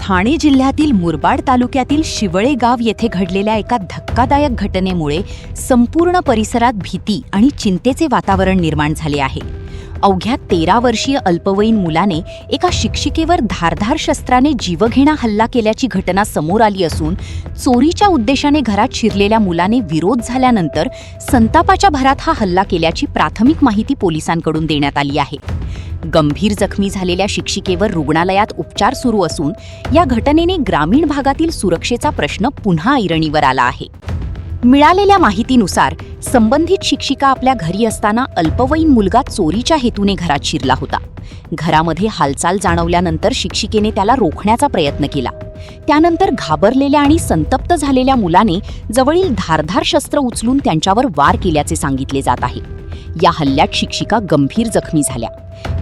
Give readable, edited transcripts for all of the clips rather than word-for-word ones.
ठाणे जिल्ह्यातील मुरबाड तालुक्यातील शिवळे गाव येथे घडलेल्या एका धक्कादायक घटनेमुळे संपूर्ण परिसरात भीती आणि चिंतेचे वातावरण निर्माण झाले आहे. अवघ्या 13 वर्षीय अल्पवयीन मुलाने एका शिक्षिकेवर धारधार शस्त्राने जीवघेणा हल्ला केल्याची घटना समोर आली असून चोरीच्या उद्देशाने घरात शिरलेल्या मुलाने विरोध झाल्यानंतर संतापाच्या भरात हा हल्ला केल्याची प्राथमिक माहिती पोलिसांकडून देण्यात आली आहे. गंभीर जखमी झालेल्या शिक्षिकेवर रुग्णालयात उपचार सुरू असून या घटनेने ग्रामीण भागातील सुरक्षेचा प्रश्न पुन्हा ऐरणीवर आला आहे. मिळालेल्या माहितीनुसार संबंधित शिक्षिका आपल्या घरी असताना अल्पवयीन मुलगा चोरीच्या हेतूने घरात शिरला होता. घरामध्ये हालचाल जाणवल्यानंतर शिक्षिकेने त्याला रोखण्याचा प्रयत्न केला. त्यानंतर घाबरलेल्या आणि संतप्त झालेल्या मुलाने जवळील धारधार शस्त्र उचलून त्यांच्यावर वार केल्याचे सांगितले जात आहे. या हल्ल्यात शिक्षिका गंभीर जखमी झाल्या.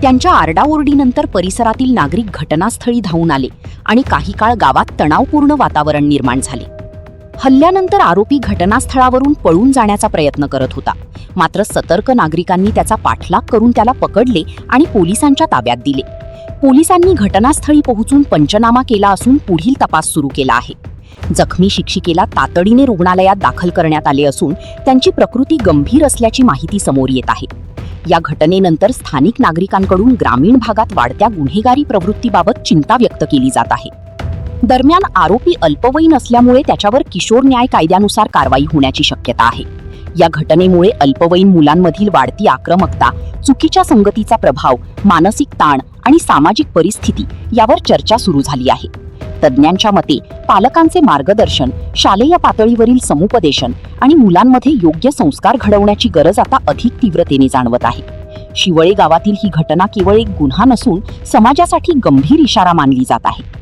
त्यांच्या आरडाओरडीनंतर परिसरातील नागरिक घटनास्थळी धावून आले आणि काही काळ गावात तणावपूर्ण वातावरण निर्माण झाले. हल्ल्यानंतर आरोपी घटनास्थळावरून पळून जाण्याचा प्रयत्न करत होता. मात्र सतर्क नागरिकांनी त्याचा पाठलाग करून त्याला पकडले आणि पोलिसांच्या ताब्यात दिले. पोलिसांनी घटनास्थळी पोहोचून पंचनामा केला असून पुढील तपास सुरू केला आहे. जखमी शिक्षिकेला तातडीने रुग्णालयात दाखल करण्यात आले असून त्यांची प्रकृती गंभीर असल्याची माहिती समोर येत आहे. या घटनेनंतर स्थानिक नागरिकांकडून ग्रामीण भागात वाढत्या गुन्हेगारी प्रवृत्तीबाबत चिंता व्यक्त केली जात आहे. दरम्यान आरोपी अल्पवयीन असल्यामुळे त्याच्यावर किशोर न्याय कायद्यानुसार कारवाई होण्याची शक्यता आहे. या घटनेमुळे अल्पवयीन मुलांमधील वाढती आक्रमकता, चुकीच्या संगतीचा प्रभाव, मानसिक ताण आणि सामाजिक परिस्थिती यावर चर्चा सुरू झाली आहे. तज्ज्ञांच्या मते पालकांचे मार्गदर्शन, शालेय पातळीवरील समुपदेशन आणि मुलांमध्ये योग्य संस्कार घडवण्याची गरज आता अधिक तीव्रतेने जाणवत आहे. शिवळे गावातील ही घटना केवळ एक गुन्हा नसून समाजासाठी गंभीर इशारा मानली जात आहे.